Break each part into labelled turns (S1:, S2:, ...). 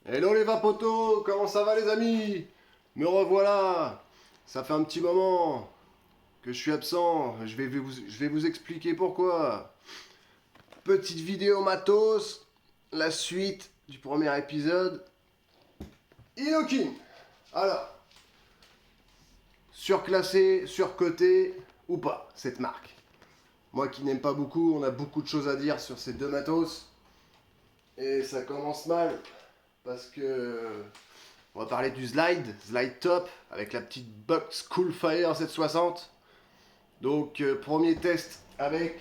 S1: Hello les vapotos, comment ça va les amis? Me revoilà. Ça fait un petit moment que je suis absent, je vais vous expliquer pourquoi. Petite vidéo matos, la suite du premier épisode. Inokin. Alors, surclassé, surcoté ou pas, cette marque. Moi qui n'aime pas beaucoup, on a beaucoup de choses à dire sur ces deux matos. Et ça commence mal, parce que on va parler du slide top, avec la petite box Coolfire 760. Donc, premier test avec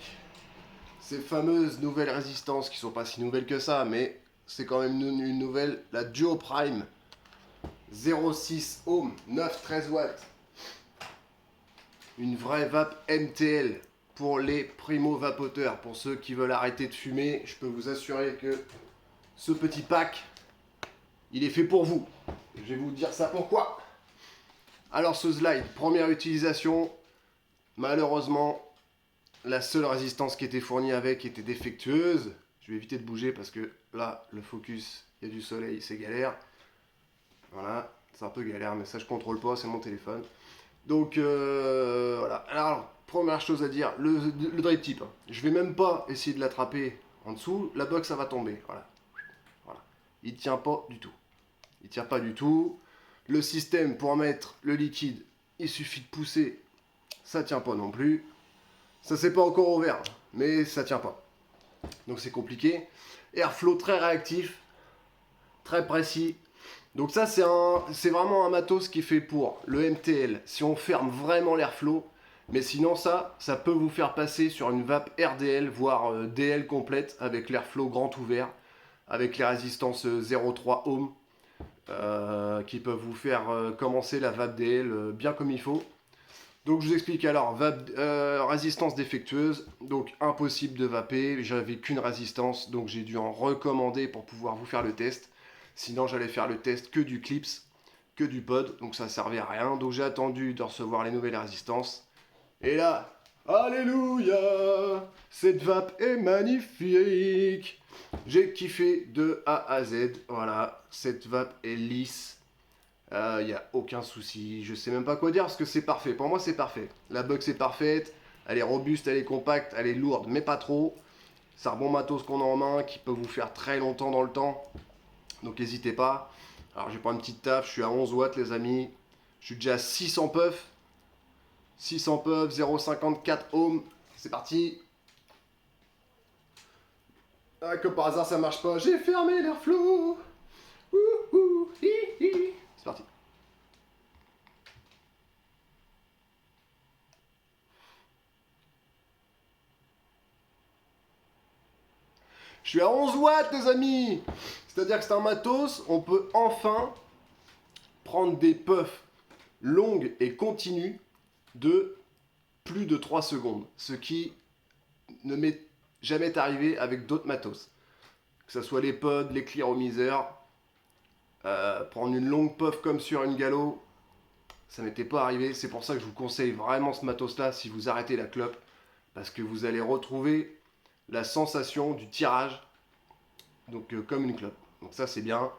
S1: ces fameuses nouvelles résistances, qui sont pas si nouvelles que ça, mais c'est quand même une nouvelle, la Duo Prime 0,6 ohm, 9-13 watts. Une vraie vape MTL pour les primo-vapoteurs. Pour ceux qui veulent arrêter de fumer, je peux vous assurer que ce petit pack, il est fait pour vous. Je vais vous dire ça pourquoi. Alors ce slide, première utilisation, malheureusement, la seule résistance qui était fournie avec était défectueuse. Je vais éviter de bouger parce que là, le focus, il y a du soleil, c'est galère. Voilà, c'est un peu galère, mais ça je contrôle pas, c'est mon téléphone. Donc voilà. Alors, première chose à dire, le drip tip. Je vais même pas essayer de l'attraper en dessous, la box ça va tomber. Voilà. Voilà. Il tient pas du tout. Il tient pas du tout. Le système pour mettre le liquide, il suffit de pousser, ça tient pas non plus. Ça s'est pas encore ouvert, mais ça tient pas. Donc c'est compliqué. Airflow très réactif, très précis. Donc ça c'est vraiment un matos qui est fait pour le MTL. Si on ferme vraiment l'airflow, mais sinon ça peut vous faire passer sur une vape RDL, voire DL complète, avec l'airflow grand ouvert, avec les résistances 0,3 ohm, qui peuvent vous faire commencer la vape DL bien comme il faut. Donc je vous explique alors, résistance défectueuse, donc impossible de vaper, j'avais qu'une résistance, donc j'ai dû en recommander pour pouvoir vous faire le test. Sinon j'allais faire le test que du clips, que du pod, donc ça servait à rien. Donc j'ai attendu de recevoir les nouvelles résistances. Et là, alléluia, cette vape est magnifique. J'ai kiffé de A à Z, voilà, cette vape est lisse. Il n'y a aucun souci, je sais même pas quoi dire parce que c'est parfait. Pour moi, c'est parfait. La box est parfaite, elle est robuste, elle est compacte, elle est lourde, mais pas trop. C'est un bon matos qu'on a en main qui peut vous faire très longtemps dans le temps. Donc n'hésitez pas. Alors, je vais prendre une petite taf, je suis à 11 watts, les amis. Je suis déjà à 600 puffs. 600 puffs, 0,54 ohms. C'est parti. Ah, que par hasard, ça marche pas. J'ai fermé l'airflow. C'est parti. Je suis à 11 watts, les amis. C'est-à-dire que c'est un matos, on peut enfin prendre des puffs longues et continues de plus de 3 secondes. Ce qui ne m'est jamais arrivé avec d'autres matos. Que ce soit les pods, les clearomiseurs, prendre une longue puff comme sur une gallo, ça m'était pas arrivé. C'est pour ça que je vous conseille vraiment ce matos-là si vous arrêtez la clope. Parce que vous allez retrouver la sensation du tirage, donc comme une clope. Donc ça c'est bien.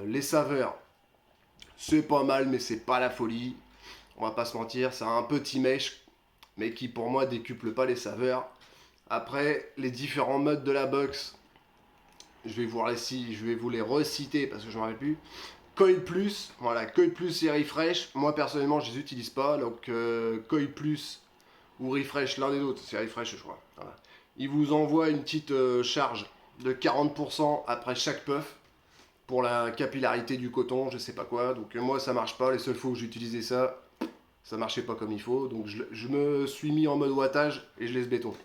S1: Les saveurs, c'est pas mal, mais c'est pas la folie. On va pas se mentir, c'est un petit mèche, mais qui pour moi décuple pas les saveurs. Après, les différents modes de la box, je vais vous les reciter parce que je m'en rappelle plus. Coil Plus, voilà, Coil Plus et Refresh. Moi personnellement, je les utilise pas, donc Coil Plus ou Refresh, l'un des deux, c'est Refresh, je crois. Voilà. Il vous envoie une petite charge de 40% après chaque puff pour la capillarité du coton, je sais pas quoi. Donc moi ça marche pas, les seules fois où j'ai utilisé ça, ça marchait pas comme il faut. Donc je me suis mis en mode wattage et je laisse béton.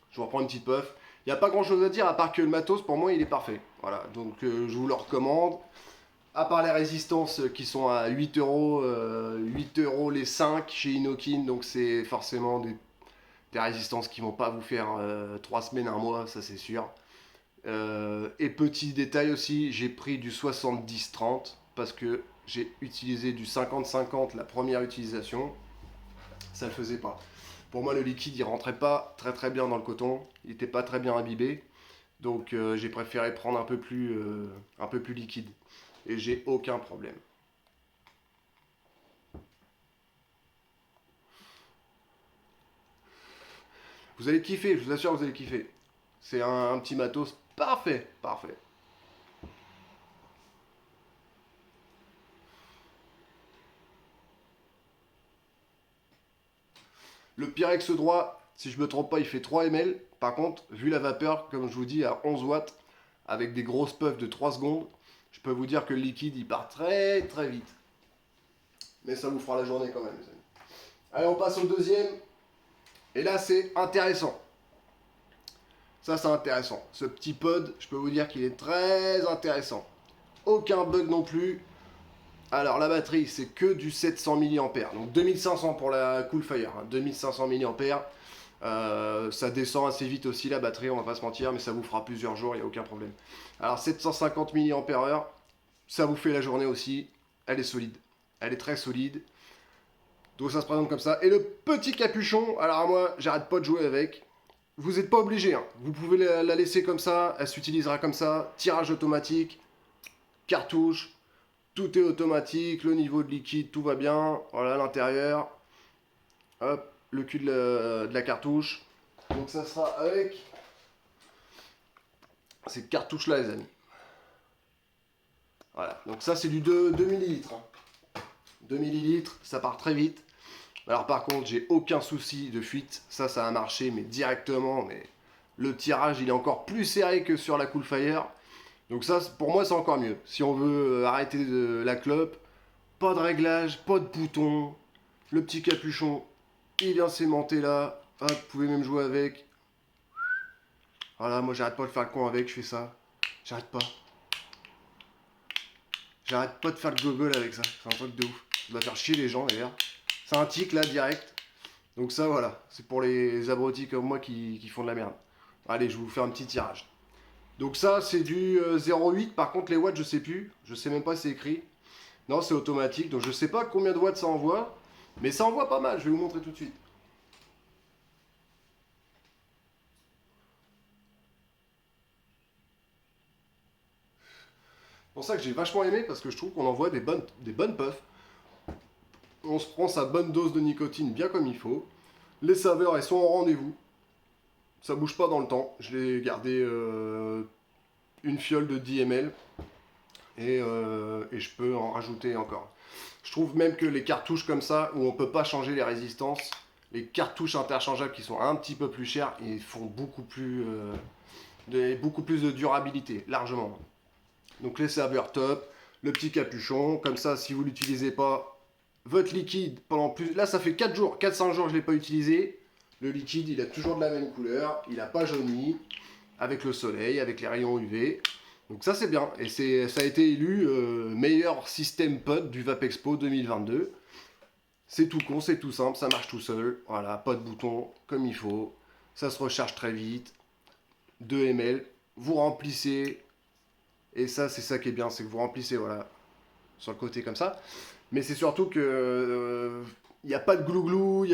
S1: Je vous reprends une petite puff. Il n'y a pas grand chose à dire à part que le matos pour moi il est parfait. Voilà, donc je vous le recommande. À part les résistances qui sont à 8 euros, 8 euros les 5 chez Inokin, donc c'est forcément des résistances qui vont pas vous faire 3 semaines, un mois, ça c'est sûr. Et petit détail aussi, j'ai pris du 70-30 parce que j'ai utilisé du 50-50 la première utilisation. Ça ne le faisait pas. Pour moi, le liquide, il rentrait pas très très bien dans le coton. Il n'était pas très bien imbibé. Donc j'ai préféré prendre un peu plus liquide. Et j'ai aucun problème. Vous allez kiffer, je vous assure, vous allez kiffer. C'est un petit matos parfait, parfait. Le Pyrex droit, si je me trompe pas, il fait 3 ml. Par contre, vu la vapeur, comme je vous dis, à 11 watts, avec des grosses puffs de 3 secondes, je peux vous dire que le liquide, il part très très vite. Mais ça vous fera la journée quand même, les amis. Allez, on passe au deuxième. Et là, c'est intéressant. Ça, c'est intéressant. Ce petit pod, je peux vous dire qu'il est très intéressant. Aucun bug non plus. Alors, la batterie, c'est que du 700 mAh. Donc, 2500 pour la Coolfire. 2500 mAh. Ça descend assez vite aussi, la batterie, on va pas se mentir, mais ça vous fera plusieurs jours, il n'y a aucun problème. Alors, 750 mAh, ça vous fait la journée aussi. Elle est solide. Elle est très solide. Donc, ça se présente comme ça. Et le petit capuchon, alors moi, j'arrête pas de jouer avec. Vous n'êtes pas obligé, hein. Vous pouvez la laisser comme ça, elle s'utilisera comme ça. Tirage automatique, cartouche, tout est automatique, le niveau de liquide, tout va bien. Voilà l'intérieur. Hop, le cul de la cartouche. Donc ça sera avec ces cartouches-là, les amis. Voilà, donc ça c'est du 2 ml. 2 ml, ça part très vite. Alors par contre, j'ai aucun souci de fuite. Ça a marché, mais directement. Mais le tirage, il est encore plus serré que sur la Coolfire. Donc ça, pour moi, c'est encore mieux. Si on veut arrêter la clope, pas de réglage, pas de bouton. Le petit capuchon, il vient s'aimanter là. Hop, vous pouvez même jouer avec. Voilà, moi, j'arrête pas de faire le con avec, je fais ça. J'arrête pas. J'arrête pas de faire le gogol avec ça. C'est un truc de ouf. Ça va faire chier les gens d'ailleurs. C'est un tic là, direct. Donc ça, voilà. C'est pour les abrutis comme moi qui font de la merde. Allez, je vais vous faire un petit tirage. Donc ça, c'est du 0,8. Par contre, les watts, je sais plus. Je sais même pas si c'est écrit. Non, c'est automatique. Donc je sais pas combien de watts ça envoie. Mais ça envoie pas mal. Je vais vous montrer tout de suite. C'est pour ça que j'ai vachement aimé parce que je trouve qu'on envoie des bonnes puffs. On se prend sa bonne dose de nicotine bien comme il faut. Les saveurs, elles sont au rendez-vous. Ça bouge pas dans le temps. Je l'ai gardé une fiole de 10 ml. Et je peux en rajouter encore. Je trouve même que les cartouches comme ça, où on peut pas changer les résistances, les cartouches interchangeables qui sont un petit peu plus chères, ils font beaucoup plus de durabilité, largement. Donc les serveurs top, le petit capuchon, comme ça si vous l'utilisez pas, votre liquide pendant plus... Là ça fait 4 jours, 4-5 jours que je ne l'ai pas utilisé. Le liquide il a toujours de la même couleur, il n'a pas jauni, avec le soleil, avec les rayons UV. Donc ça c'est bien, et ça a été élu meilleur système pod du Vapexpo 2022. C'est tout con, c'est tout simple, ça marche tout seul. Voilà, pas de bouton, comme il faut. Ça se recharge très vite. 2 ml, vous remplissez. Et ça, c'est ça qui est bien, c'est que vous remplissez, voilà, sur le côté comme ça. Mais c'est surtout que il n'y a pas de glouglou,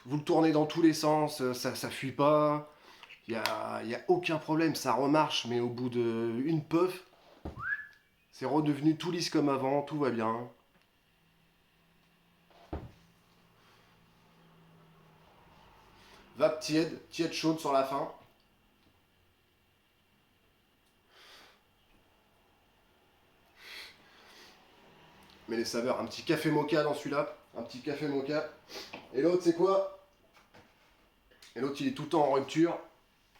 S1: vous le tournez dans tous les sens, ça fuit pas. Il y a aucun problème, ça remarche, mais au bout d'une puff, c'est redevenu tout lisse comme avant, tout va bien. Vape tiède chaude sur la fin. Mais les saveurs, un petit café mocha dans celui-là, un petit café mocha. Et l'autre, c'est quoi? Et l'autre, il est tout le temps en rupture.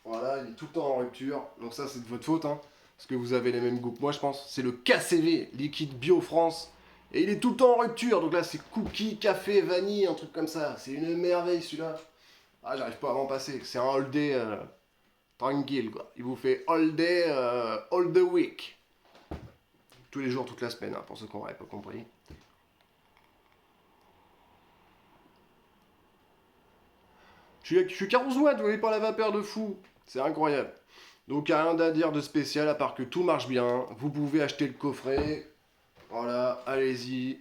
S1: Voilà, il est tout le temps en rupture. Donc ça, c'est de votre faute, hein, parce que vous avez les mêmes goûts que moi, je pense. C'est le KCV, liquide Bio France. Et il est tout le temps en rupture. Donc là, c'est cookie, café, vanille, un truc comme ça. C'est une merveille, celui-là. Ah, j'arrive pas à m'en passer. C'est un all day tranquille, quoi. Il vous fait all day, all the week. Tous les jours, toute la semaine, hein, pour ceux qui n'auraient pas compris. Je suis 40 watts, vous voyez pas la vapeur de fou. C'est incroyable. Donc rien à dire de spécial à part que tout marche bien. Vous pouvez acheter le coffret. Voilà, allez-y.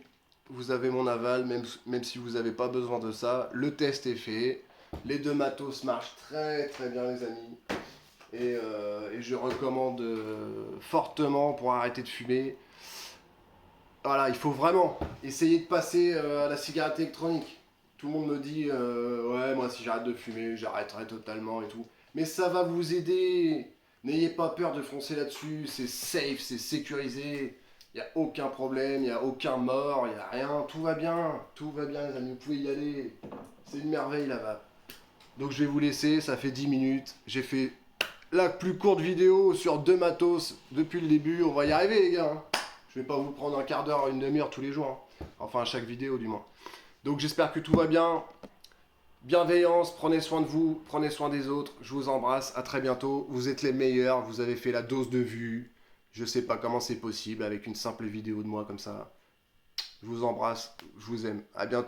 S1: Vous avez mon aval, même si vous n'avez pas besoin de ça. Le test est fait. Les deux matos marchent très très bien, les amis. Et je recommande fortement pour arrêter de fumer. Voilà, il faut vraiment essayer de passer à la cigarette électronique. Tout le monde me dit ouais, moi si j'arrête de fumer, j'arrêterai totalement et tout. Mais ça va vous aider. N'ayez pas peur de foncer là-dessus, c'est safe, c'est sécurisé. Il n'y a aucun problème, il n'y a aucun mort, il n'y a rien, tout va bien les amis, vous pouvez y aller. C'est une merveille là-bas. Donc je vais vous laisser, ça fait 10 minutes. J'ai fait la plus courte vidéo sur 2 matos depuis le début. On va y arriver les gars. Je vais pas vous prendre un quart d'heure, une demi-heure tous les jours. Enfin à chaque vidéo du moins. Donc j'espère que tout va bien. Bienveillance, prenez soin de vous, prenez soin des autres. Je vous embrasse, à très bientôt. Vous êtes les meilleurs, vous avez fait la dose de vues. Je sais pas comment c'est possible avec une simple vidéo de moi comme ça. Je vous embrasse, je vous aime. À bientôt.